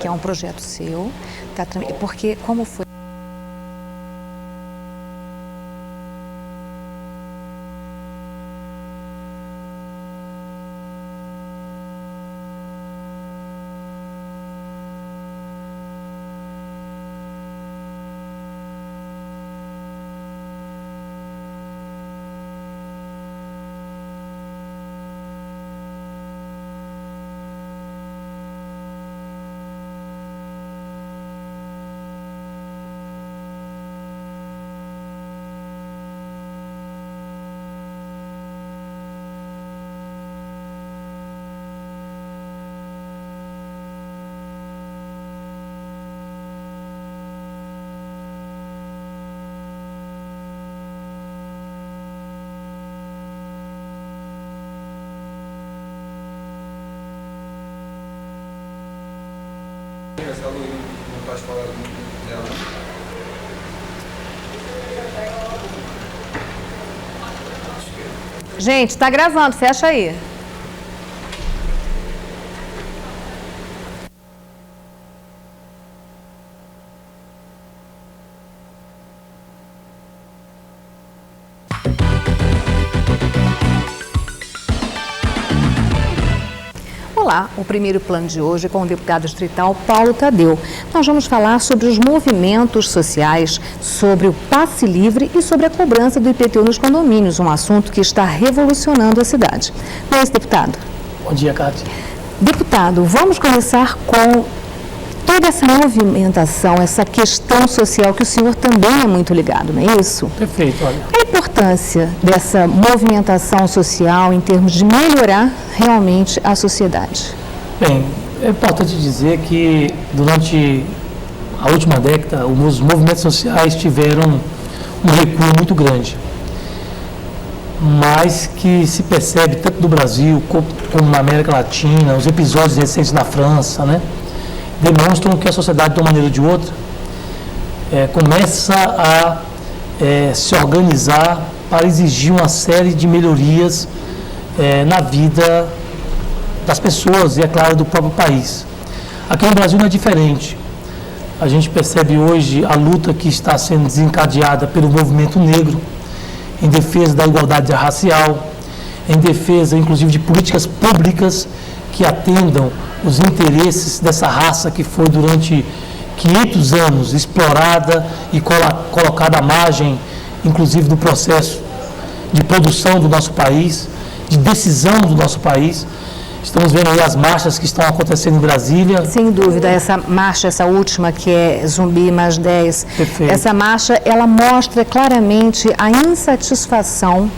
que é um projeto seu, porque como foi... Essa luz não faz falar muito dela. Gente, tá gravando, fecha aí. Olá, o primeiro plano de hoje é com o deputado distrital Paulo Tadeu. Nós vamos falar sobre os movimentos sociais, sobre o passe livre e sobre a cobrança do IPTU nos condomínios, um assunto que está revolucionando a cidade. Não é isso, deputado? Bom dia, Cátia. Deputado, vamos começar com toda essa movimentação, essa questão social que o senhor também é muito ligado, não é isso? Perfeito, olha. Qual a importância dessa movimentação social em termos de melhorar realmente a sociedade? Bem, é importante dizer que durante a última década os movimentos sociais tiveram um recuo muito grande, mas que se percebe tanto no Brasil como na América Latina, os episódios recentes na França, né, demonstram que a sociedade, de uma maneira ou de outra, começa a se organizar para exigir uma série de melhorias na vida das pessoas e, é claro, do próprio país. Aqui no Brasil não é diferente. A gente percebe hoje a luta que está sendo desencadeada pelo movimento negro em defesa da igualdade racial, em defesa, inclusive, de políticas públicas que atendam os interesses dessa raça que foi durante 500 anos explorada e colocada à margem, inclusive, do processo de produção do nosso país, de decisão do nosso país. Estamos vendo aí as marchas que estão acontecendo em Brasília. Sem dúvida, essa marcha, essa última, que é Zumbi mais 10, Perfeito. Essa marcha, ela mostra claramente a insatisfação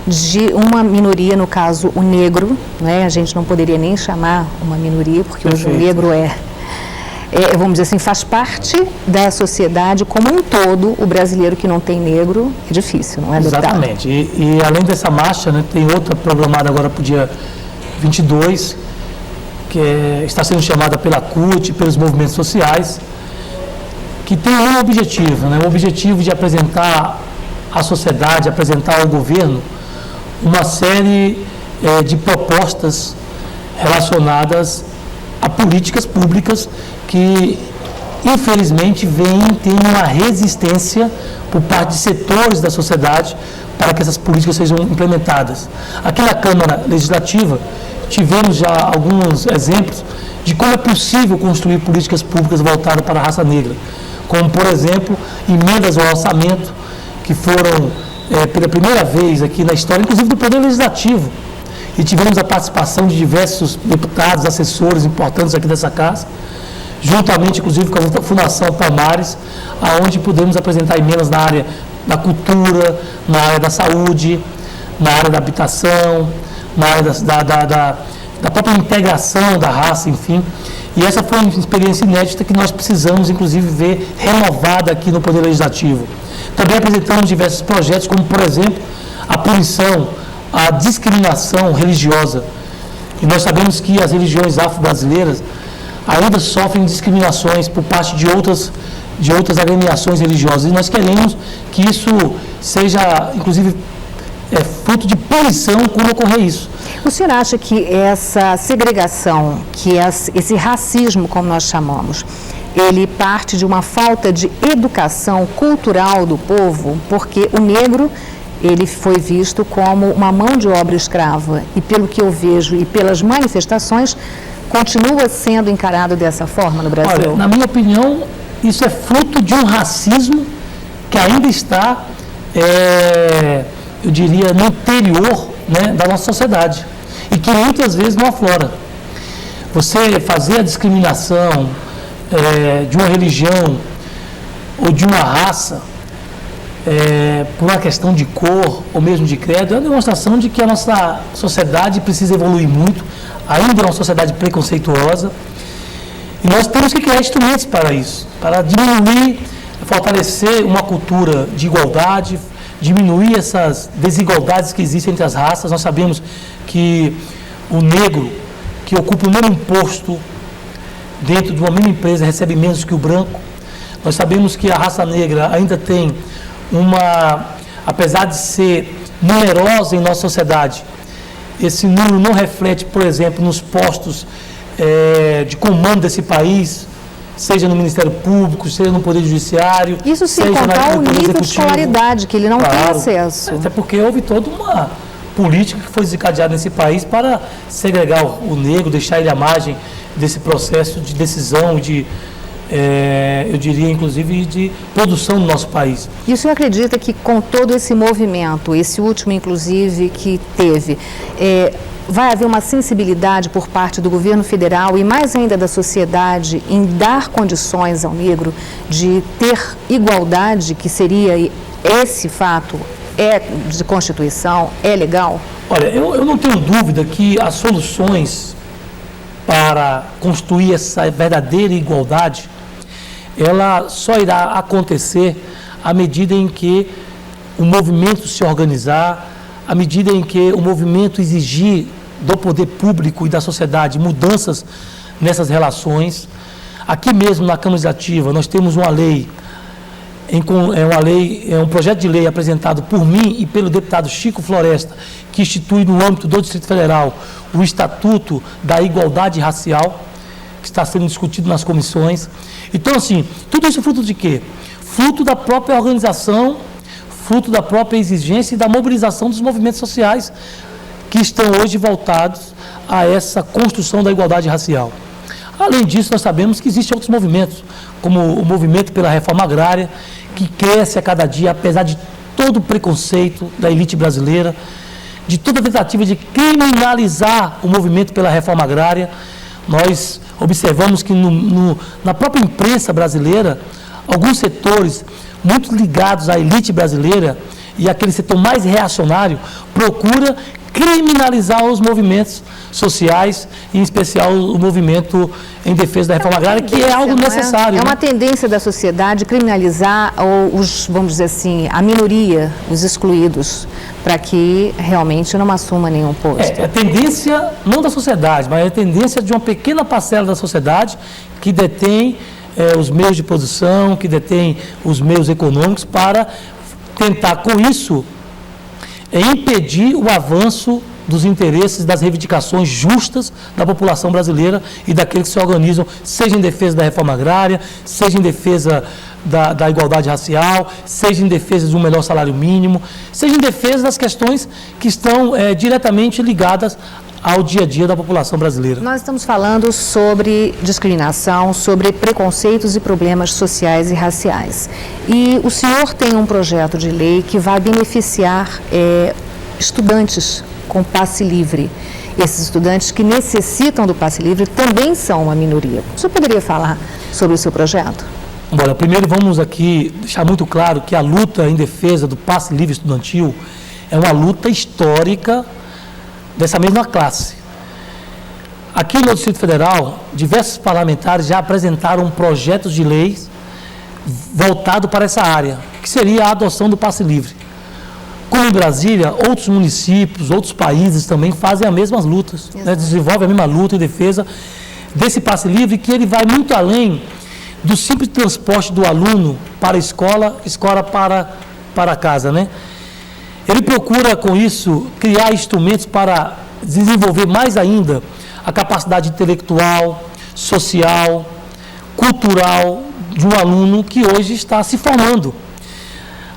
de uma minoria, no caso o negro, né? A gente não poderia nem chamar uma minoria, porque hoje o negro vamos dizer assim, faz parte da sociedade como um todo. O brasileiro que não tem negro é difícil, não é, deputado? Exatamente. E além dessa marcha, né, tem outra programada agora para o dia 22, que está sendo chamada pela CUT, pelos movimentos sociais, que tem um objetivo, né, o objetivo de apresentar à sociedade, apresentar ao governo uma série de propostas relacionadas a políticas públicas que, infelizmente, vêm tendo uma resistência por parte de setores da sociedade para que essas políticas sejam implementadas. Aqui na Câmara Legislativa, tivemos já alguns exemplos de como é possível construir políticas públicas voltadas para a raça negra, como, por exemplo, emendas ao orçamento, que foram, pela primeira vez aqui na história, inclusive do Poder Legislativo, e tivemos a participação de diversos deputados, assessores importantes aqui dessa casa, juntamente, inclusive, com a Fundação Palmares, aonde pudemos apresentar emendas na área da cultura, na área da saúde, na área da habitação, na área da própria integração da raça, enfim. E essa foi uma experiência inédita que nós precisamos, inclusive, ver renovada aqui no Poder Legislativo. Também apresentamos diversos projetos, como, por exemplo, a punição, a discriminação religiosa. E nós sabemos que as religiões afro-brasileiras ainda sofrem discriminações por parte de outras agremiações religiosas. E nós queremos que isso seja, inclusive, fruto de punição quando ocorrer isso. O senhor acha que essa segregação, que esse racismo, como nós chamamos, ele parte de uma falta de educação cultural do povo? Porque o negro, ele foi visto como uma mão de obra escrava e, pelo que eu vejo e pelas manifestações, continua sendo encarado dessa forma no Brasil? Olha, na minha opinião, isso é fruto de um racismo que ainda está, eu diria, no interior, né, da nossa sociedade e que muitas vezes não aflora. Você fazer a discriminação de uma religião ou de uma raça por uma questão de cor ou mesmo de credo é uma demonstração de que a nossa sociedade precisa evoluir muito, ainda é uma sociedade preconceituosa, e nós temos que criar instrumentos para isso, para diminuir, fortalecer uma cultura de igualdade, diminuir essas desigualdades que existem entre as raças. Nós sabemos que o negro, que ocupa o mesmo posto dentro de uma mesma empresa, recebe menos que o branco. Nós sabemos que a raça negra ainda tem apesar de ser numerosa em nossa sociedade, esse número não reflete, por exemplo, nos postos de comando desse país, seja no Ministério Público, seja no Poder Judiciário. Isso sem contar o nível de escolaridade, que ele não tem acesso. Até porque houve toda uma política que foi desencadeada nesse país para segregar o negro, deixar ele à margem desse processo de decisão, eu diria, inclusive, de produção do nosso país. E o senhor acredita que com todo esse movimento, esse último, inclusive, que teve, vai haver uma sensibilidade por parte do governo federal e mais ainda da sociedade em dar condições ao negro de ter igualdade, que seria esse fato, de Constituição, é legal? Olha, eu não tenho dúvida que as soluções para construir essa verdadeira igualdade, ela só irá acontecer à medida em que o movimento se organizar, à medida em que o movimento exigir do poder público e da sociedade mudanças nessas relações. Aqui mesmo na Câmara Legislativa nós temos uma lei, um projeto de lei apresentado por mim e pelo deputado Chico Floresta, que institui no âmbito do Distrito Federal o Estatuto da Igualdade Racial, que está sendo discutido nas comissões. Então, assim, tudo isso é fruto de quê? Fruto da própria organização, fruto da própria exigência e da mobilização dos movimentos sociais que estão hoje voltados a essa construção da igualdade racial. Além disso, nós sabemos que existem outros movimentos, como o movimento pela reforma agrária, que cresce a cada dia, apesar de todo o preconceito da elite brasileira, de toda a tentativa de criminalizar o movimento pela reforma agrária. Nós observamos que na própria imprensa brasileira, alguns setores muito ligados à elite brasileira e aquele setor mais reacionário procura criminalizar os movimentos sociais, em especial o movimento em defesa da reforma agrária, que é algo necessário. É uma tendência da sociedade criminalizar vamos dizer assim, a minoria, os excluídos, para que realmente não assuma nenhum posto. É a tendência, não da sociedade, mas é a tendência de uma pequena parcela da sociedade que detém os meios de produção, que detém os meios econômicos, para tentar, com isso, impedir o avanço dos interesses, das reivindicações justas da população brasileira e daqueles que se organizam, seja em defesa da reforma agrária, seja em defesa da igualdade racial, seja em defesa de um melhor salário mínimo, seja em defesa das questões que estão diretamente ligadas ao dia a dia da população brasileira. Nós estamos falando sobre discriminação, sobre preconceitos e problemas sociais e raciais. E o senhor tem um projeto de lei que vai beneficiar estudantes com passe livre. Esses estudantes que necessitam do passe livre também são uma minoria. O senhor poderia falar sobre o seu projeto? Bom, primeiro vamos aqui deixar muito claro que a luta em defesa do passe livre estudantil é uma luta histórica dessa mesma classe. Aqui no Distrito Federal, diversos parlamentares já apresentaram projetos de leis voltados para essa área, que seria a adoção do passe livre. Como em Brasília, outros municípios, outros países também fazem as mesmas lutas, né? Desenvolvem a mesma luta em defesa desse passe livre, que ele vai muito além do simples transporte do aluno para a escola para casa, né? Ele procura, com isso, criar instrumentos para desenvolver mais ainda a capacidade intelectual, social, cultural de um aluno que hoje está se formando.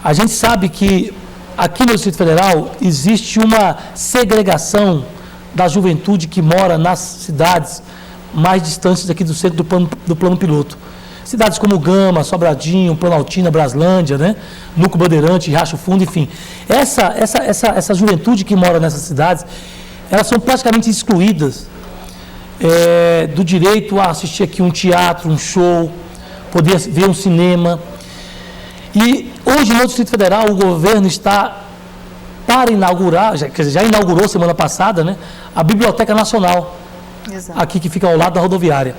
A gente sabe que aqui no Distrito Federal existe uma segregação da juventude que mora nas cidades mais distantes aqui do centro do plano piloto. Cidades como Gama, Sobradinho, Planaltina, Braslândia, né? Núcleo Bandeirante, Riacho Fundo, enfim. Essa juventude que mora nessas cidades, elas são praticamente excluídas do direito a assistir aqui um teatro, um show, poder ver um cinema. E hoje no Distrito Federal o governo está para inaugurar, já inaugurou semana passada, né, a Biblioteca Nacional, Exato. Aqui que fica ao lado da rodoviária.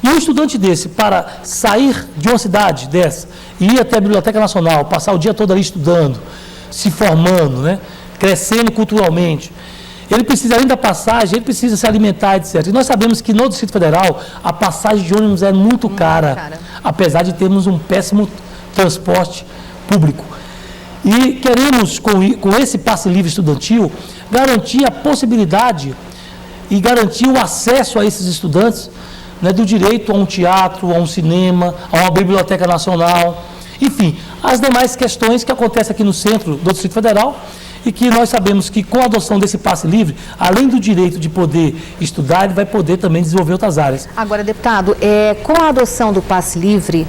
E um estudante desse, para sair de uma cidade dessa e ir até a Biblioteca Nacional, passar o dia todo ali estudando, se formando, né, crescendo culturalmente, ele precisa, além da passagem, ele precisa se alimentar, etc. E nós sabemos que no Distrito Federal a passagem de ônibus é muito cara, apesar de termos um péssimo transporte público. E queremos, com esse passe livre estudantil, garantir a possibilidade e garantir o acesso a esses estudantes, né, do direito a um teatro, a um cinema, a uma biblioteca nacional, enfim, as demais questões que acontecem aqui no centro do Distrito Federal e que nós sabemos que com a adoção desse passe livre, além do direito de poder estudar, ele vai poder também desenvolver outras áreas. Agora, deputado, com a adoção do passe livre,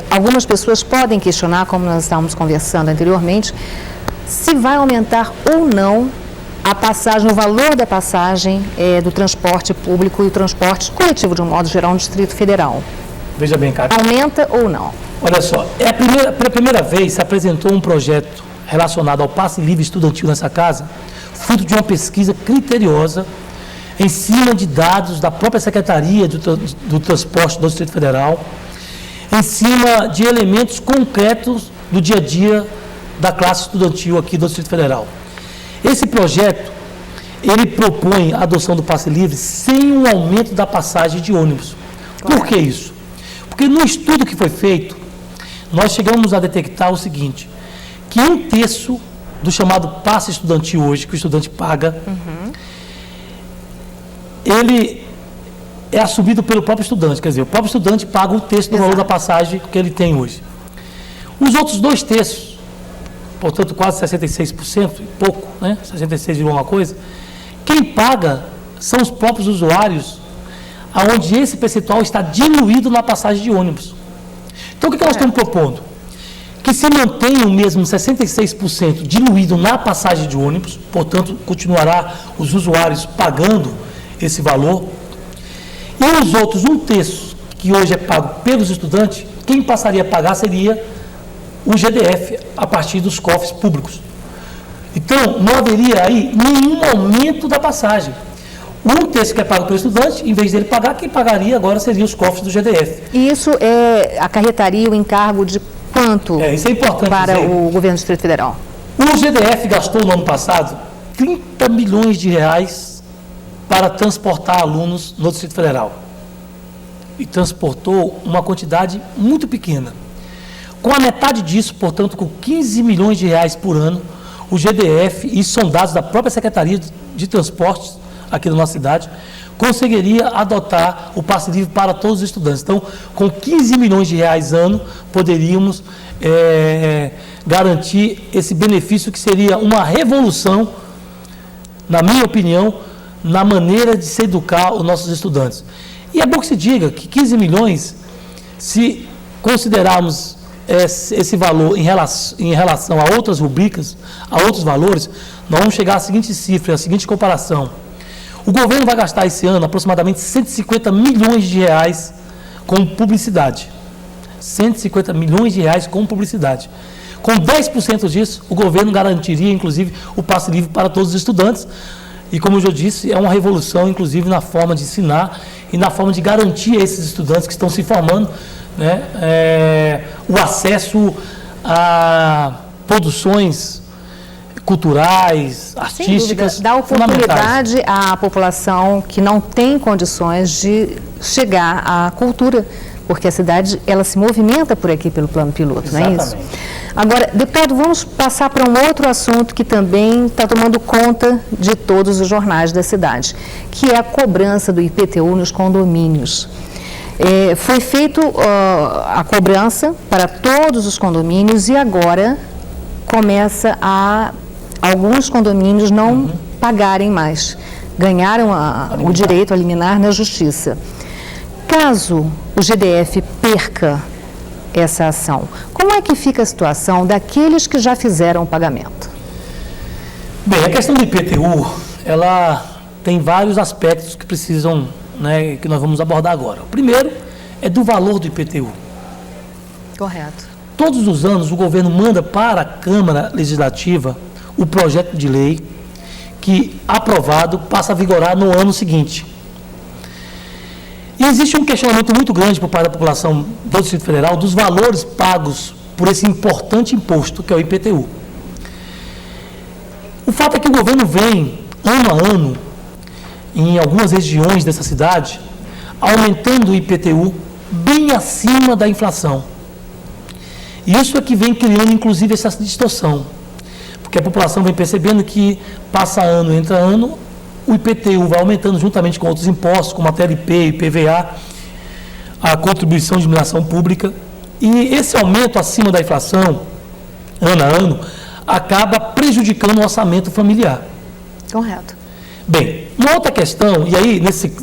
algumas pessoas podem questionar, como nós estávamos conversando anteriormente, se vai aumentar ou não a passagem, o valor da passagem do transporte público e o transporte coletivo, de um modo geral, no Distrito Federal. Veja bem, cara. Aumenta ou não? Olha só, pela primeira vez se apresentou um projeto relacionado ao passe livre estudantil nessa casa, fruto de uma pesquisa criteriosa em cima de dados da própria Secretaria do Transporte do Distrito Federal, em cima de elementos concretos do dia a dia da classe estudantil aqui do Distrito Federal. Esse projeto, ele propõe a adoção do passe livre sem um aumento da passagem de ônibus. Por que isso? Porque no estudo que foi feito, nós chegamos a detectar o seguinte, que 1/3 do chamado passe estudantil hoje, que o estudante paga, ele é assumido pelo próprio estudante, quer dizer, o próprio estudante paga 1/3 do valor da passagem que ele tem hoje. Os outros 2/3, portanto quase 66%, pouco, né? 66 de alguma coisa, quem paga são os próprios usuários, aonde esse percentual está diluído na passagem de ônibus. Então o que nós estamos propondo? Que se mantenha o mesmo 66% diluído na passagem de ônibus, portanto continuará os usuários pagando esse valor, e os outros 1/3, que hoje é pago pelos estudantes, quem passaria a pagar seria o GDF, a partir dos cofres públicos. Então, não haveria aí nenhum aumento da passagem. O 1/3 que é pago pelo estudante, em vez dele pagar, quem pagaria agora seriam os cofres do GDF. E isso acarretaria o encargo de quanto isso é importante para dizer. o governo do Distrito Federal? O GDF gastou no ano passado 30 milhões de reais para transportar alunos no Distrito Federal. E transportou uma quantidade muito pequena. Com a metade disso, portanto, com 15 milhões de reais por ano, o GDF, e são dados da própria Secretaria de Transportes aqui da nossa cidade, conseguiria adotar o passe livre para todos os estudantes. Então, com 15 milhões de reais ano, poderíamos garantir esse benefício que seria uma revolução, na minha opinião, na maneira de se educar os nossos estudantes. E é bom que se diga que 15 milhões, se considerarmos esse valor em relação a outras rubricas, a outros valores, nós vamos chegar à seguinte cifra, à seguinte comparação. O governo vai gastar esse ano aproximadamente 150 milhões de reais com publicidade. 150 milhões de reais com publicidade. Com 10% disso, o governo garantiria, inclusive, o passe livre para todos os estudantes. E, como eu já disse, é uma revolução, inclusive, na forma de ensinar e na forma de garantir a esses estudantes que estão se formando, né, o acesso a produções culturais, artísticas, dá oportunidade à população que não tem condições de chegar à cultura, porque a cidade ela se movimenta por aqui pelo plano piloto, não é isso? Agora, deputado, vamos passar para um outro assunto que também está tomando conta de todos os jornais da cidade, que é a cobrança do IPTU nos condomínios. Foi feita a cobrança para todos os condomínios e agora começa a alguns condomínios não pagarem mais. Ganharam o direito a liminar na justiça. Caso o GDF perca essa ação, como é que fica a situação daqueles que já fizeram o pagamento? Bem, a questão do IPTU, ela tem vários aspectos que precisam, né, que nós vamos abordar agora. O primeiro é do valor do IPTU. Correto. Todos os anos o governo manda para a Câmara Legislativa o projeto de lei que, aprovado, passa a vigorar no ano seguinte. E existe um questionamento muito grande por parte da população do Distrito Federal dos valores pagos por esse importante imposto, que é o IPTU. O fato é que o governo vem, ano a ano, em algumas regiões dessa cidade, aumentando o IPTU bem acima da inflação. E isso é que vem criando, inclusive, essa distorção. Porque a população vem percebendo que, passa ano, entra ano, o IPTU vai aumentando juntamente com outros impostos, como a TLP, IPVA, a contribuição de iluminação pública. E esse aumento acima da inflação, ano a ano, acaba prejudicando o orçamento familiar. Correto. Bem, uma outra questão, e aí,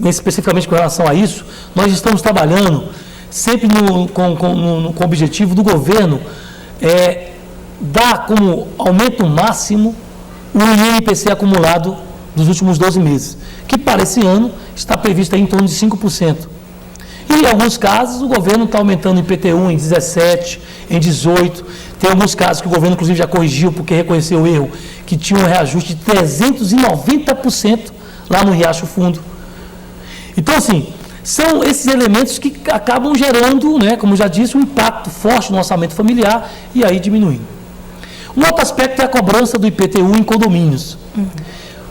especificamente com relação a isso, nós estamos trabalhando sempre com o objetivo do governo dar como aumento máximo o INPC acumulado dos últimos 12 meses, que para esse ano está previsto em torno de 5%. E em alguns casos o governo está aumentando o IPTU em 17%, em 18%. Tem alguns casos que o governo inclusive já corrigiu porque reconheceu o erro, que tinha um reajuste de 390% lá no Riacho Fundo. Então, assim, são esses elementos que acabam gerando, né, como já disse, um impacto forte no orçamento familiar e aí diminuindo. Um outro aspecto é a cobrança do IPTU em condomínios.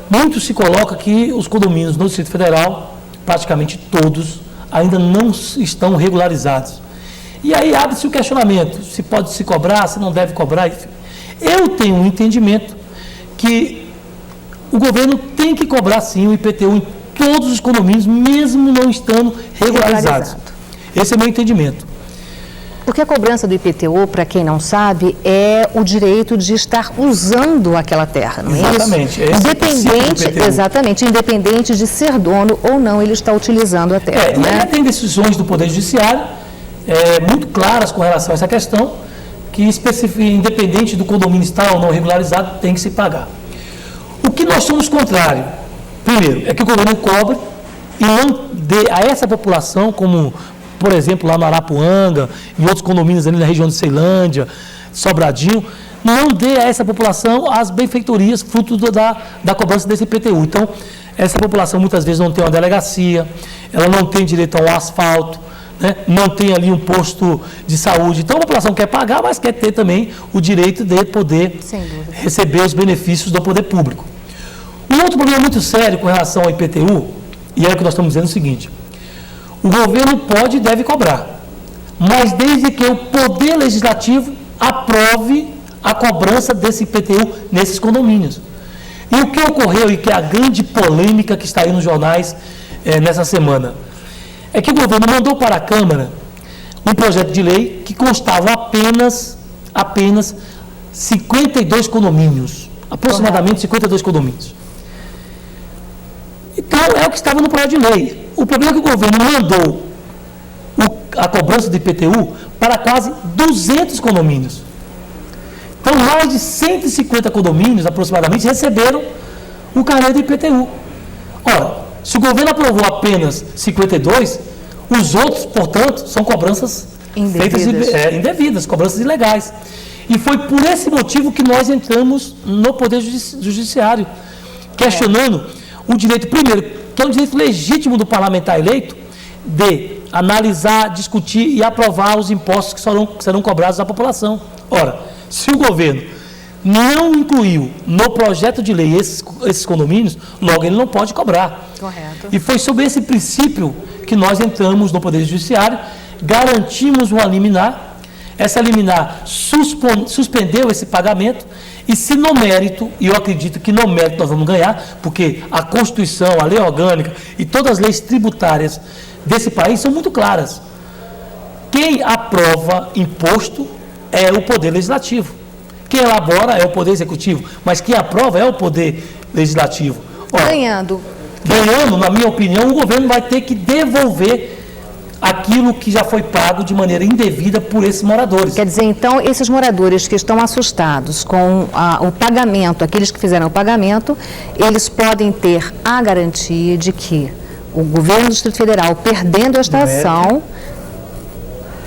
Muito se coloca que os condomínios no Distrito Federal, praticamente todos, ainda não estão regularizados. E aí abre-se o questionamento, se pode se cobrar, se não deve cobrar, enfim. Eu tenho um entendimento que o governo tem que cobrar sim o IPTU em todos os condomínios, mesmo não estando regularizados. Esse é o meu entendimento. Porque a cobrança do IPTU, para quem não sabe, é o direito de estar usando aquela terra, não é Exatamente. isso? Independente de ser dono ou não, ele está utilizando a terra. E ainda tem decisões do Poder Judiciário muito claras com relação a essa questão, que independente do condomínio estar ou não regularizado, tem que se pagar. O que nós somos contrários, primeiro, é que o governo cobre e não dê a essa população, como por exemplo, lá no Arapuanga, em outros condomínios ali na região de Ceilândia, Sobradinho, não dê a essa população as benfeitorias fruto da cobrança desse IPTU. Então, essa população muitas vezes não tem uma delegacia, ela não tem direito ao asfalto, né? Não tem ali um posto de saúde. Então, a população quer pagar, mas quer ter também o direito de poder receber os benefícios do poder público. Um outro problema muito sério com relação ao IPTU, e é o que nós estamos dizendo o seguinte: o governo pode e deve cobrar, mas desde que o Poder Legislativo aprove a cobrança desse IPTU nesses condomínios. E o que ocorreu, e que é a grande polêmica que está aí nos jornais nessa semana, é que o governo mandou para a Câmara um projeto de lei que constava apenas 52 condomínios, aproximadamente 52 condomínios. Então, é o que estava no projeto de lei. O problema é que o governo mandou a cobrança do IPTU para quase 200 condomínios. Então, mais de 150 condomínios, aproximadamente, receberam o carnê do IPTU. Ora, se o governo aprovou apenas 52, os outros, portanto, são cobranças indevidas, cobranças ilegais. E foi por esse motivo que nós entramos no Poder Judiciário, questionando o direito, primeiro, que é um direito legítimo do parlamentar eleito, de analisar, discutir e aprovar os impostos que serão cobrados à população. Ora, se o governo não incluiu no projeto de lei esses condomínios, logo ele não pode cobrar. Correto. E foi sobre esse princípio que nós entramos no Poder Judiciário, garantimos uma liminar, Essa liminar suspendeu esse pagamento e se no mérito, e eu acredito que no mérito nós vamos ganhar, porque a Constituição, a lei orgânica e todas as leis tributárias desse país são muito claras. Quem aprova imposto é o Poder Legislativo. Quem elabora é o Poder Executivo, mas quem aprova é o Poder Legislativo. Ora, ganhando, na minha opinião, o governo vai ter que devolver aquilo que já foi pago de maneira indevida por esses moradores. Quer dizer, então, esses moradores que estão assustados com o pagamento, aqueles que fizeram o pagamento, eles podem ter a garantia de que o governo do Distrito Federal, perdendo esta ação,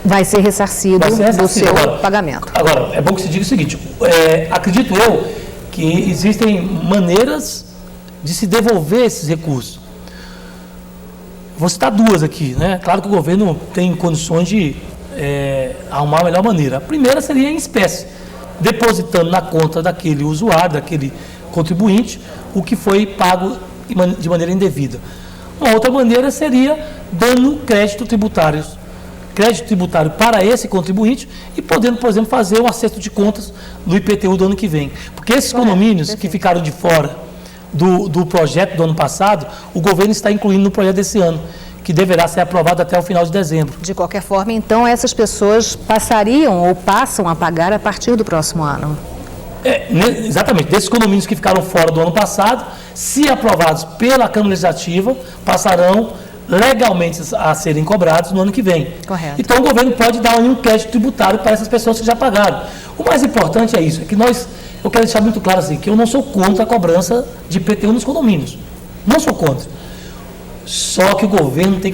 vai ser ressarcido do seu pagamento. Agora, é bom que se diga o seguinte, acredito eu que existem maneiras de se devolver esses recursos. Vou citar duas aqui, né? Claro que o governo tem condições de arrumar a melhor maneira. A primeira seria em espécie, depositando na conta daquele usuário, daquele contribuinte, o que foi pago de maneira indevida. Uma outra maneira seria dando crédito tributário para esse contribuinte e podendo, por exemplo, fazer o acerto de contas do IPTU do ano que vem. Porque esses condomínios que ficaram de fora do projeto do ano passado, o governo está incluindo no projeto desse ano, que deverá ser aprovado até o final de dezembro. De qualquer forma, então, essas pessoas passariam ou passam a pagar a partir do próximo ano? Exatamente. Desses condomínios que ficaram fora do ano passado, se aprovados pela Câmara Legislativa, passarão legalmente a serem cobrados no ano que vem. Correto. Então, o governo pode dar um crédito tributário para essas pessoas que já pagaram. O mais importante é isso, é que eu quero deixar muito claro assim, que eu não sou contra a cobrança de IPTU nos condomínios. Não sou contra. Só que o governo tem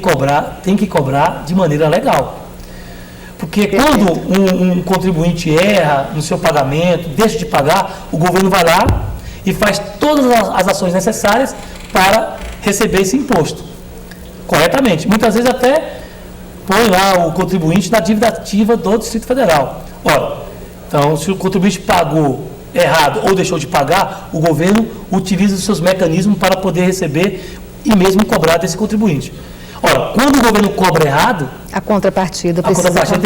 que cobrar de maneira legal. Porque quando um contribuinte erra no seu pagamento, deixa de pagar, o governo vai lá e faz todas as ações necessárias para receber esse imposto. Corretamente. Muitas vezes até põe lá o contribuinte na dívida ativa do Distrito Federal. Ora, então, se o contribuinte pagou errado ou deixou de pagar, o governo utiliza os seus mecanismos para poder receber e mesmo cobrar desse contribuinte. Ora, quando o governo cobra errado, a contrapartida tem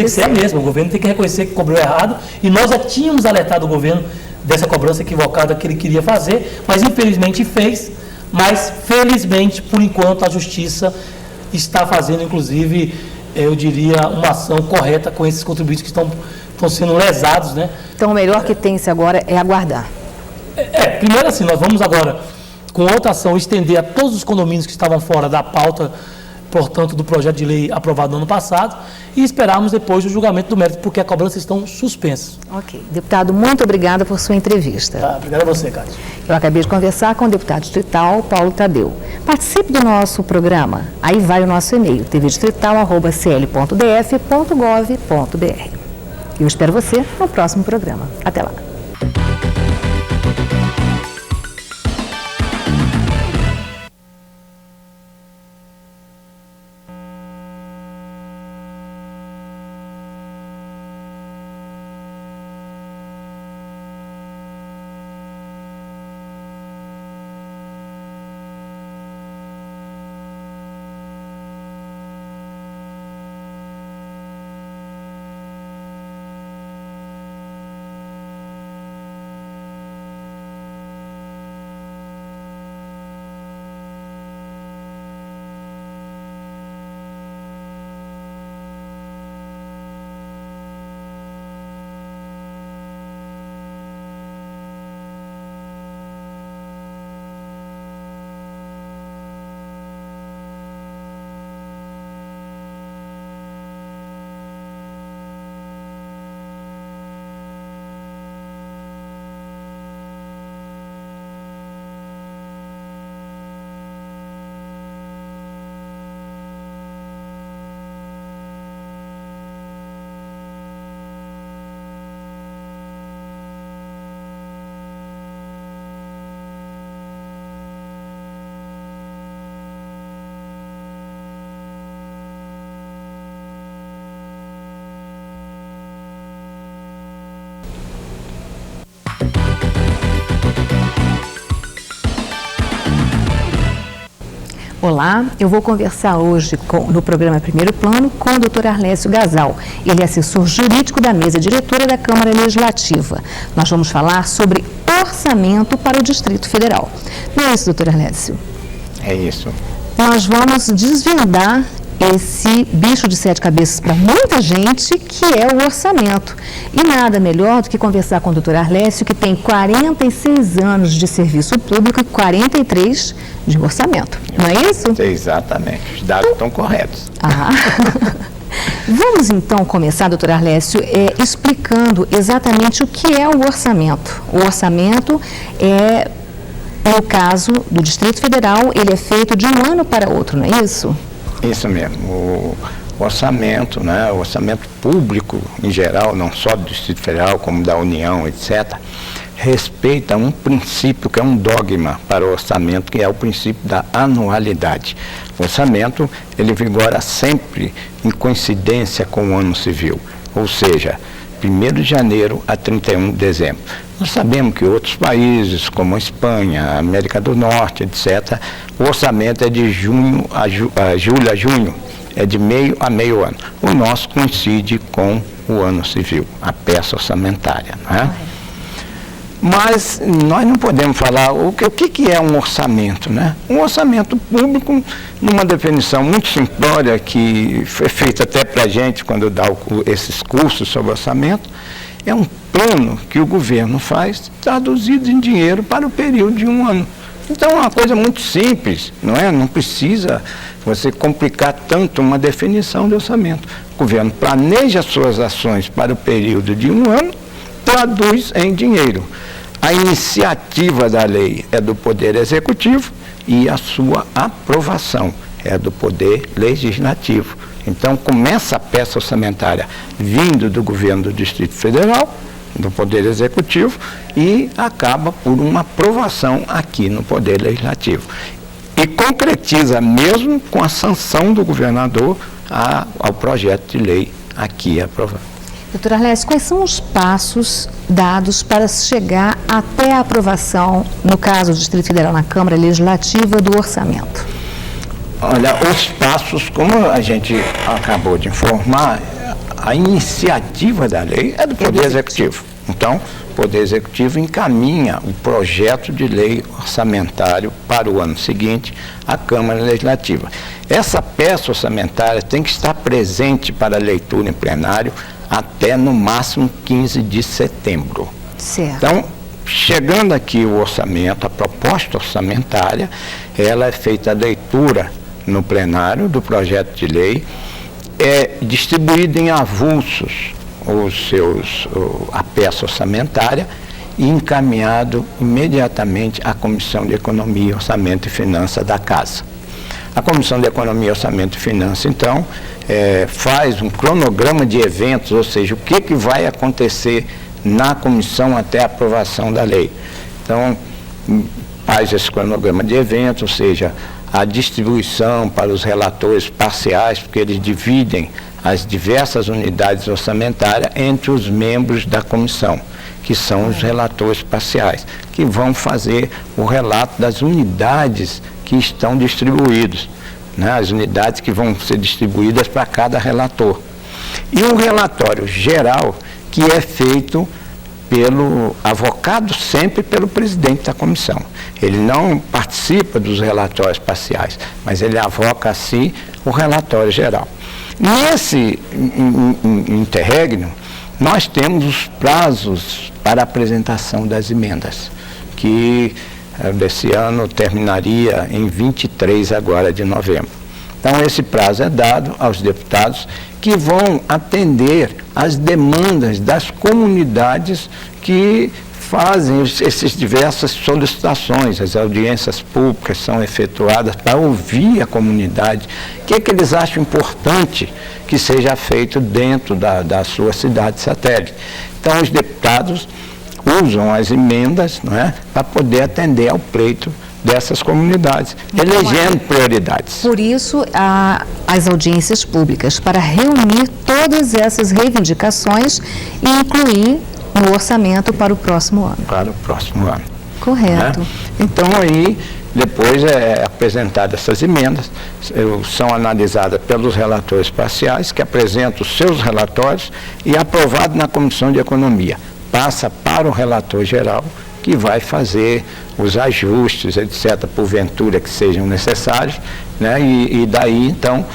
que ser a mesma. O governo tem que reconhecer que cobrou errado e nós já tínhamos alertado o governo dessa cobrança equivocada que ele queria fazer, mas infelizmente fez, mas felizmente, por enquanto, a Justiça está fazendo, inclusive, eu diria, uma ação correta com esses contribuintes que estão sendo lesados, né? Então, o melhor que tem-se agora é aguardar. Primeiro assim, nós vamos agora, com outra ação, estender a todos os condomínios que estavam fora da pauta, portanto, do projeto de lei aprovado no ano passado, e esperarmos depois o julgamento do mérito, porque as cobranças estão suspensas. Ok. Deputado, muito obrigada por sua entrevista. Obrigado a você, Cátia. Eu acabei de conversar com o deputado distrital Paulo Tadeu. Participe do nosso programa. Aí vai o nosso e-mail, tvdistrital@cl.df.gov.br. Eu espero você no próximo programa. Até lá. Olá, eu vou conversar hoje no programa Primeiro Plano com o Dr. Arlécio Gasal. Ele é assessor jurídico da mesa diretora da Câmara Legislativa. Nós vamos falar sobre orçamento para o Distrito Federal. Não é isso, doutor Arlécio? É isso. Nós vamos desvendar esse bicho de 7 cabeças para muita gente, que é o orçamento. E nada melhor do que conversar com o doutor Arlécio, que tem 46 anos de serviço público e 43 de orçamento. Não é isso? Exatamente. Os dados estão corretos. Vamos então começar, doutor Arlécio, explicando exatamente o que é o orçamento. O orçamento no caso do Distrito Federal, ele é feito de um ano para outro, não é isso? Isso mesmo. O orçamento, né, o orçamento público em geral, não só do Distrito Federal, como da União, etc., respeita um princípio que é um dogma para o orçamento, que é o princípio da anualidade. O orçamento, ele vigora sempre em coincidência com o ano civil, ou seja, 1º de janeiro a 31 de dezembro. Nós sabemos que outros países, como a Espanha, a América do Norte, etc., o orçamento é de julho a junho, é de meio a meio ano. O nosso coincide com o ano civil, a peça orçamentária, não é? Mas nós não podemos falar o que é um orçamento, né? Um orçamento público, numa definição muito simplória, que foi feita até para a gente quando dá esses cursos sobre orçamento, é um plano que o governo faz traduzido em dinheiro para o período de um ano. Então é uma coisa muito simples, não é? Não precisa você complicar tanto uma definição de orçamento. O governo planeja suas ações para o período de um ano, traduz em dinheiro. A iniciativa da lei é do Poder Executivo e a sua aprovação é do Poder Legislativo. Então, começa a peça orçamentária vindo do governo do Distrito Federal, do Poder Executivo, e acaba por uma aprovação aqui no Poder Legislativo. E concretiza mesmo com a sanção do governador ao projeto de lei aqui aprovado. Doutor Arlécio, quais são os passos dados para chegar até a aprovação, no caso do Distrito Federal, na Câmara Legislativa, do orçamento? Olha, os passos, como a gente acabou de informar, a iniciativa da lei é do Poder Executivo. Então, o Poder Executivo encaminha o projeto de lei orçamentário para o ano seguinte à Câmara Legislativa. Essa peça orçamentária tem que estar presente para leitura em plenário até no máximo 15 de setembro. Certo. Então, chegando aqui o orçamento, a proposta orçamentária, ela é feita a leitura no plenário do projeto de lei, é distribuída em avulsos a peça orçamentária e encaminhado imediatamente à Comissão de Economia, Orçamento e Finanças da Casa. A Comissão de Economia, Orçamento e Finanças, então, faz um cronograma de eventos, ou seja, o que vai acontecer na comissão até a aprovação da lei. Então, faz esse cronograma de eventos, ou seja, a distribuição para os relatores parciais, porque eles dividem as diversas unidades orçamentárias entre os membros da comissão, que são os relatores parciais, que vão fazer o relato das unidades que estão distribuídas, né? As unidades que vão ser distribuídas para cada relator. E um relatório geral que é feito avocado sempre pelo presidente da comissão. Ele não participa dos relatórios parciais, mas ele avoca a si o relatório geral. Nesse interregno, nós temos os prazos para apresentação das emendas, que desse ano terminaria em 23 agora de novembro. Então, esse prazo é dado aos deputados que vão atender às demandas das comunidades que fazem essas diversas solicitações. As audiências públicas são efetuadas para ouvir a comunidade. O que eles acham importante que seja feito dentro da sua cidade satélite. Então, os deputados usam as emendas, não é, para poder atender ao pleito dessas comunidades, elegendo prioridades. Por isso, as audiências públicas, para reunir todas essas reivindicações e incluir no orçamento para o próximo ano. Para o próximo ano. Correto. Né? Então, aí, depois é apresentadas essas emendas, são analisadas pelos relatores parciais, que apresentam os seus relatórios, e aprovado na Comissão de Economia. Passa para o relator geral, que vai fazer os ajustes, etc., porventura que sejam necessários, né? E daí, então,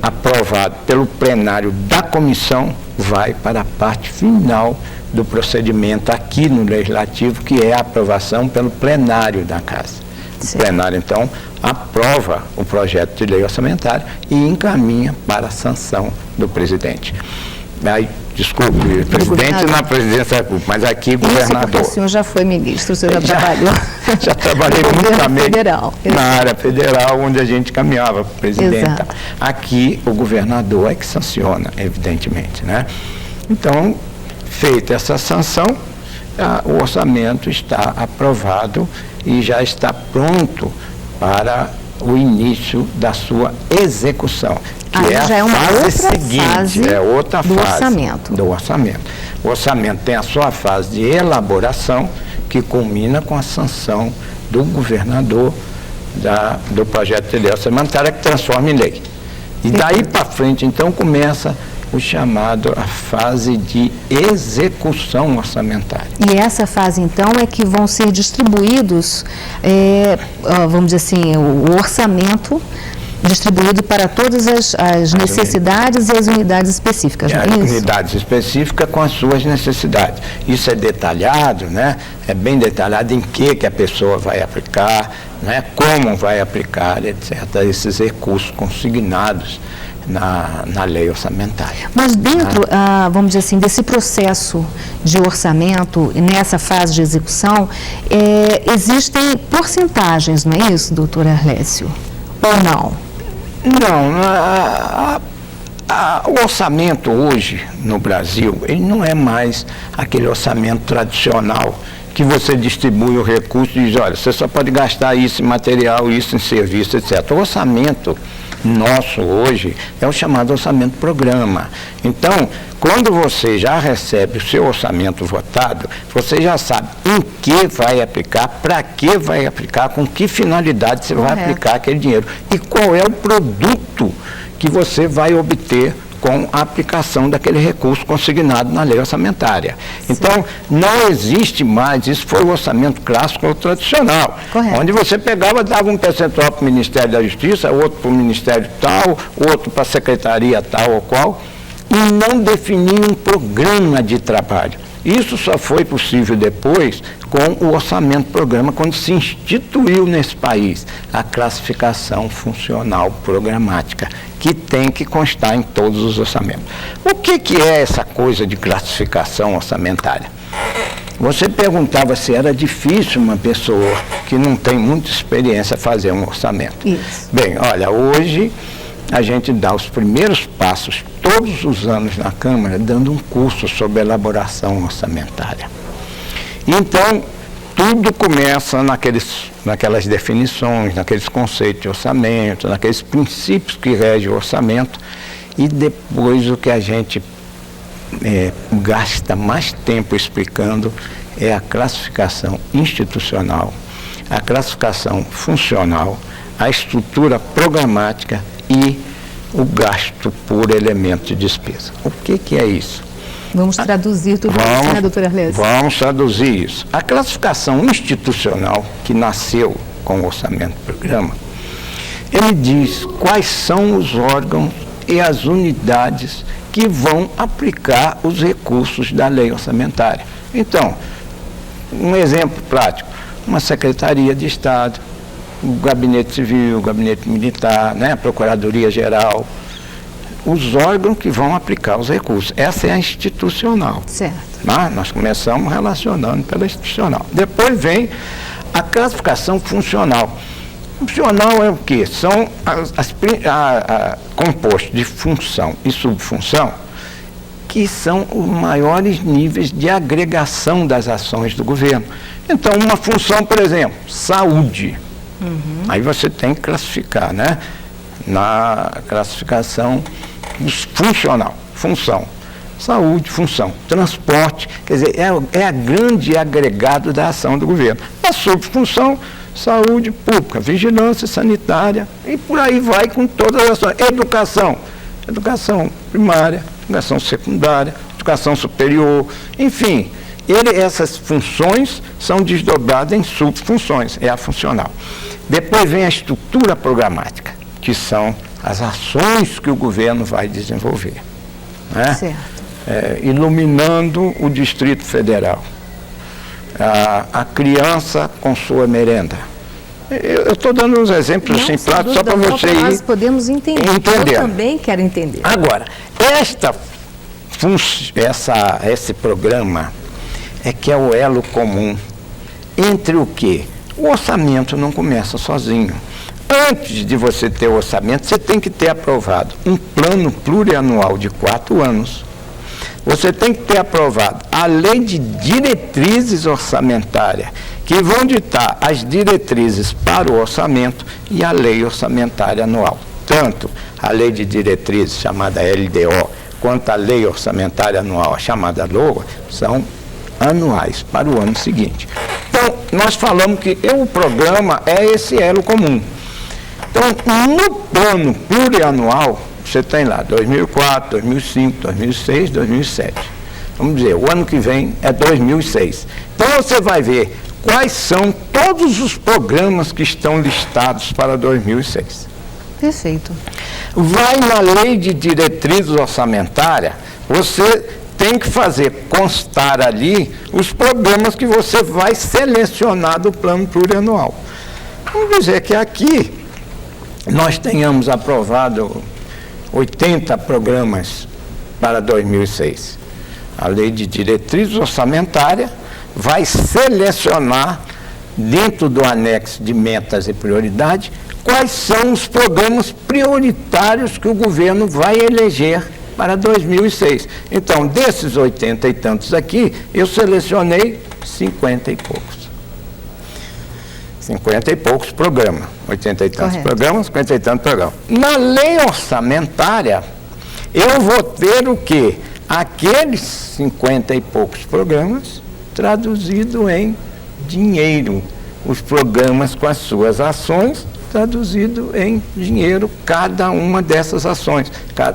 aprovado pelo plenário da comissão, vai para a parte final do procedimento aqui no Legislativo, que é a aprovação pelo plenário da Casa. O plenário, então, aprova o projeto de lei orçamentária e encaminha para a sanção do presidente. Aí, desculpe, presidente na presidência da República, mas aqui governador. Porque o senhor já foi ministro, o senhor já trabalhou. Já trabalhei muito também federal, na área federal, onde a gente caminhava para o presidente. Exato. Aqui o governador é que sanciona, evidentemente, né? Então, feita essa sanção, o orçamento está aprovado e já está pronto para o início da sua execução, que Aí já é uma outra fase é outra do fase orçamento. do orçamento. O orçamento tem a sua fase de elaboração, que culmina com a sanção do governador do projeto de lei orçamentária, que transforma em lei. E daí para frente, então, começa o chamado a fase de execução orçamentária. E essa fase, então, é que vão ser distribuídos, vamos dizer assim, o orçamento distribuído para todas as necessidades e as unidades específicas, não é isso? Unidades específicas com as suas necessidades. Isso é detalhado, né? É bem detalhado em que a pessoa vai aplicar, né? Como vai aplicar, etc. Esses recursos consignados na lei orçamentária. Mas dentro, vamos dizer assim, desse processo de orçamento, nessa fase de execução, existem porcentagens, não é isso, doutor Arlécio? Ou não? Não, o orçamento hoje no Brasil, ele não é mais aquele orçamento tradicional que você distribui o recurso e diz, olha, você só pode gastar isso em material, isso em serviço, etc. O orçamento nosso hoje é o chamado orçamento programa. Então, quando você já recebe o seu orçamento votado, você já sabe em que vai aplicar, para que vai aplicar, com que finalidade você vai aplicar aquele dinheiro e qual é o produto que você vai obter com a aplicação daquele recurso consignado na lei orçamentária. Então, não existe mais, isso foi o orçamento clássico ou tradicional, onde você pegava, dava um percentual para o Ministério da Justiça, outro para o Ministério tal, outro para a Secretaria tal ou qual, e não definia um programa de trabalho. Isso só foi possível depois com o orçamento programa, quando se instituiu nesse país a classificação funcional programática, que tem que constar em todos os orçamentos. O que é essa coisa de classificação orçamentária? Você perguntava se era difícil uma pessoa que não tem muita experiência fazer um orçamento. Isso. Bem, olha, hoje a gente dá os primeiros passos todos os anos na Câmara, dando um curso sobre elaboração orçamentária. Então, tudo começa naquelas definições, naqueles conceitos de orçamento, naqueles princípios que regem o orçamento, e depois o que a gente gasta mais tempo explicando é a classificação institucional, a classificação funcional, a estrutura programática e o gasto por elemento de despesa. O que é isso? Vamos traduzir tudo isso, né, doutora Arlécio? Vamos traduzir isso. A classificação institucional, que nasceu com o orçamento programa, ele diz quais são os órgãos e as unidades que vão aplicar os recursos da lei orçamentária. Então, um exemplo prático, uma Secretaria de Estado, o Gabinete Civil, o Gabinete Militar, né, a Procuradoria-Geral, os órgãos que vão aplicar os recursos. Essa é a institucional. Certo. Nós começamos relacionando pela institucional. Depois vem a classificação funcional. Funcional é o quê? São compostos de função e subfunção, que são os maiores níveis de agregação das ações do governo. Então, uma função, por exemplo, saúde. Aí você tem que classificar, né? Na classificação funcional, função. saúde, função, transporte, quer dizer, é a grande agregado da ação do governo. A subfunção, saúde pública, vigilância sanitária, e por aí vai com todas as ações. Educação primária, educação secundária, educação superior, enfim, essas funções são desdobradas em subfunções, é a funcional. Depois vem a estrutura programática, que são as ações que o governo vai desenvolver, né? Certo. Iluminando o Distrito Federal, a criança com sua merenda. Eu estou dando uns exemplos assim, claro, só para você ir. Nós podemos entender. Eu também quero entender. Agora, esse programa é que é o elo comum entre o quê? O orçamento não começa sozinho. Antes de você ter o orçamento, você tem que ter aprovado um plano plurianual de 4 anos. Você tem que ter aprovado a lei de diretrizes orçamentárias, que vão ditar as diretrizes para o orçamento e a lei orçamentária anual. Tanto a lei de diretrizes, chamada LDO, quanto a lei orçamentária anual, chamada LOA, são anuais para o ano seguinte. Então, nós falamos que o programa é esse elo comum. Então, no plano plurianual, você tem lá 2004, 2005, 2006, 2007. Vamos dizer, o ano que vem é 2006. Então, você vai ver quais são todos os programas que estão listados para 2006. Perfeito. Vai na lei de diretrizes orçamentárias, você tem que fazer constar ali os programas que você vai selecionar do plano plurianual. Vamos dizer que aqui nós tenhamos aprovado 80 programas para 2006. A lei de diretrizes orçamentárias vai selecionar, dentro do anexo de metas e prioridades, quais são os programas prioritários que o governo vai eleger para 2006. Então, desses 80 e tantos aqui, eu selecionei 50 e poucos. 50 e poucos programas. 80 e tantos programas, 50 e tantos programas. Na lei orçamentária, eu vou ter o quê? Aqueles 50 e poucos programas traduzido em dinheiro. Os programas com as suas ações traduzido em dinheiro, cada uma dessas ações.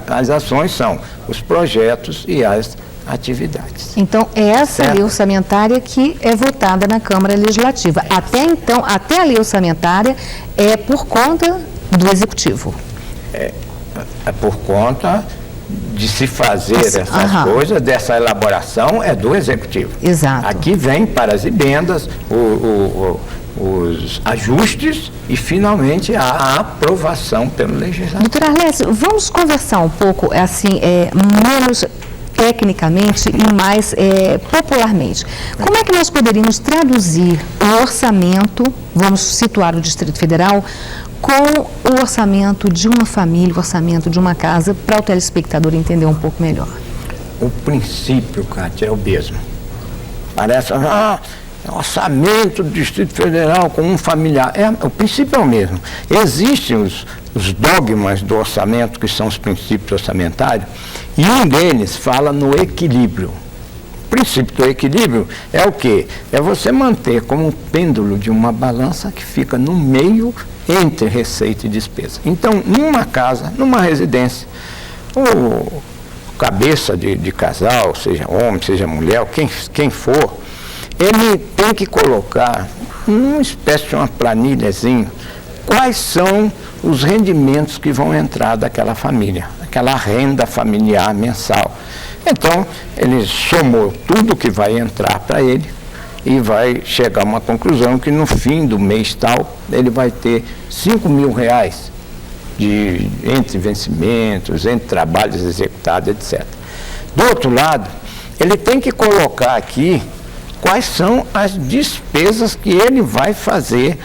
As ações são os projetos e as atividades. Então, é essa lei orçamentária que é votada na Câmara Legislativa. Até então, até a lei orçamentária é por conta do Executivo. É por conta de se fazer essas coisas, dessa elaboração, é do Executivo. Exato. Aqui vem para as emendas, os ajustes e, finalmente, a aprovação pelo Legislativo. Doutora Arlésio, vamos conversar um pouco, assim, menos tecnicamente e mais popularmente. Como é que nós poderíamos traduzir o orçamento, vamos situar o Distrito Federal, com o orçamento de uma família, o orçamento de uma casa, para o telespectador entender um pouco melhor? O princípio, Cátia, é o mesmo. Parece, orçamento do Distrito Federal com um familiar. O princípio é o mesmo. Existem os dogmas do orçamento, que são os princípios orçamentários, e um deles fala no equilíbrio. O princípio do equilíbrio é o quê? É você manter como um pêndulo de uma balança que fica no meio entre receita e despesa. Então, numa casa, numa residência, o cabeça de casal, seja homem, seja mulher, quem for, ele tem que colocar uma espécie de uma planilhazinha, quais são os rendimentos que vão entrar daquela família, aquela renda familiar mensal. Então, ele somou tudo que vai entrar para ele e vai chegar a uma conclusão que no fim do mês tal, ele vai ter R$5.000 entre vencimentos, entre trabalhos executados, etc. Do outro lado, ele tem que colocar aqui quais são as despesas que ele vai fazer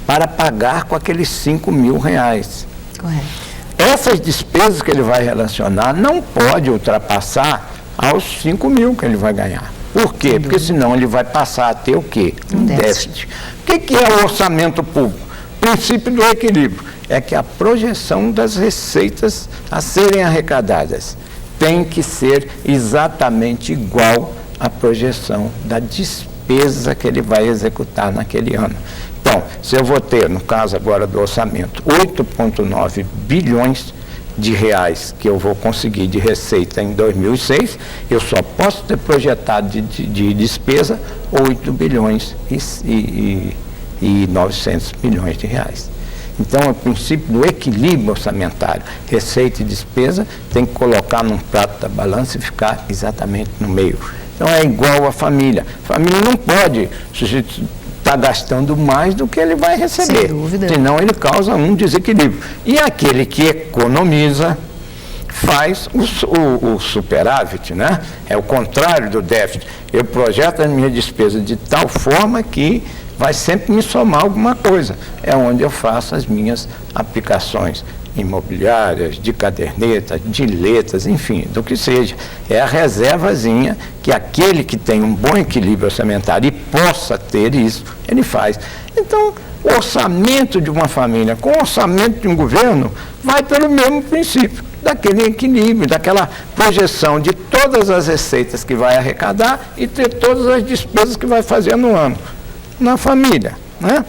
para pagar com aqueles R$5.000. Correto. Essas despesas que ele vai relacionar não pode ultrapassar aos 5.000 que ele vai ganhar. Por quê? Porque senão ele vai passar a ter o quê? Um déficit. O que é o orçamento público? O princípio do equilíbrio é que a projeção das receitas a serem arrecadadas tem que ser exatamente igual à projeção da despesa que ele vai executar naquele ano. Então, se eu vou ter, no caso agora do orçamento, 8,9 bilhões de reais que eu vou conseguir de receita em 2006, eu só posso ter projetado de despesa 8 bilhões e 900 milhões de reais. Então, o princípio do equilíbrio orçamentário, receita e despesa, tem que colocar num prato da balança e ficar exatamente no meio. Então, é igual à família. A família não pode está gastando mais do que ele vai receber. Sem dúvida. Senão ele causa um desequilíbrio. E aquele que economiza faz o superávit, né? É o contrário do déficit. Eu projeto a minha despesa de tal forma que vai sempre me somar alguma coisa. É onde eu faço as minhas aplicações imobiliárias, de caderneta, de letras, enfim, do que seja. É a reservazinha que aquele que tem um bom equilíbrio orçamentário e possa ter isso, ele faz. Então, o orçamento de uma família com o orçamento de um governo vai pelo mesmo princípio, daquele equilíbrio, daquela projeção de todas as receitas que vai arrecadar e ter todas as despesas que vai fazer no ano. Na família, né?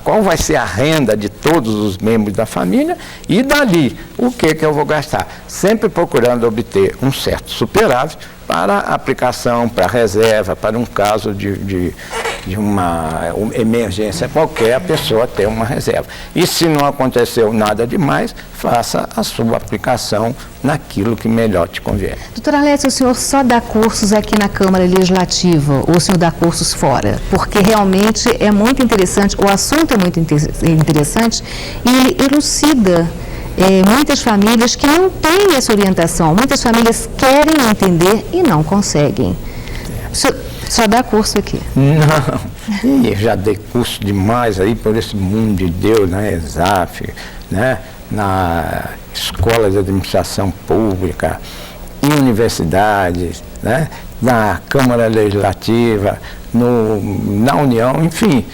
Qual vai ser a renda de todos os membros da família e dali, o que eu vou gastar? Sempre procurando obter um certo superávit para aplicação, para reserva, para um caso de uma emergência qualquer, a pessoa ter uma reserva. E se não aconteceu nada demais, faça a sua aplicação naquilo que melhor te convier. Doutor Arlécio, o senhor só dá cursos aqui na Câmara Legislativa ou o senhor dá cursos fora? Porque realmente é muito interessante, o assunto é muito interessante e elucida muitas famílias que não têm essa orientação. Muitas famílias querem entender e não conseguem. Só dá curso aqui? Não, eu já dei curso demais aí por esse mundo de Deus, na ESAF, né? Na Escola de Administração Pública, em universidades, né? Na Câmara Legislativa, na União, enfim,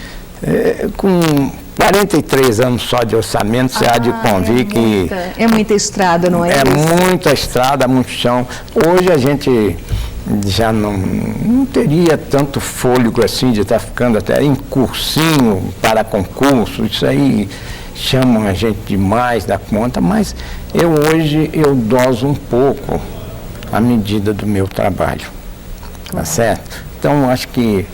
com 43 anos só de orçamento, você há de convir que... É muita estrada, não é? É muita estrada, muito chão. Hoje a gente já não teria tanto fôlego assim de estar ficando até em cursinho para concurso, isso aí chamam a gente demais da conta, mas hoje eu doso um pouco à medida do meu trabalho, tá certo? Então acho que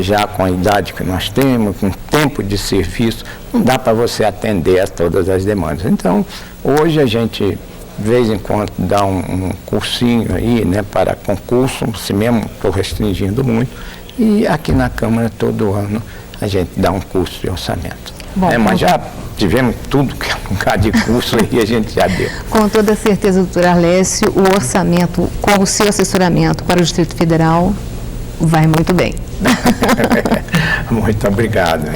já com a idade que nós temos, com o tempo de serviço, não dá para você atender a todas as demandas. Então hoje a gente de vez em quando dá um cursinho aí, né, para concurso, se mesmo estou restringindo muito, e aqui na Câmara todo ano a gente dá um curso de orçamento. Bom, mas já tivemos tudo que é lugar de curso e a gente já deu. Com toda certeza, doutor Arlécio, o orçamento com o seu assessoramento para o Distrito Federal vai muito bem. Muito obrigado.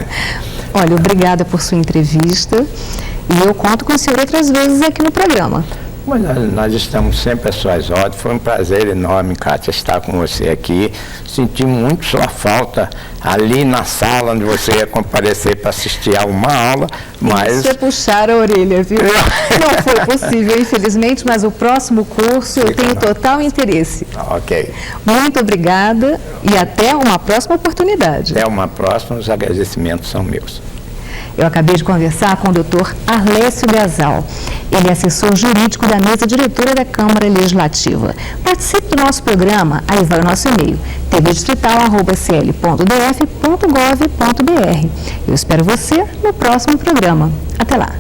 Olha, obrigada por sua entrevista e eu conto com o senhor outras vezes aqui no programa. Mas nós estamos sempre às suas ordens. Foi um prazer enorme, Kátia, estar com você aqui. Senti muito sua falta ali na sala onde você ia comparecer para assistir a uma aula, mas... Você puxar a orelha, viu? Não foi possível, infelizmente, mas o próximo curso eu tenho total interesse. Ok. Muito obrigada e até uma próxima oportunidade. Até uma próxima, os agradecimentos são meus. Eu acabei de conversar com o Dr. Arlécio Gasal. Ele é assessor jurídico da mesa diretora da Câmara Legislativa. Participe do nosso programa, aí vai o nosso e-mail, tvdistrital@cl.df.gov.br. Eu espero você no próximo programa. Até lá.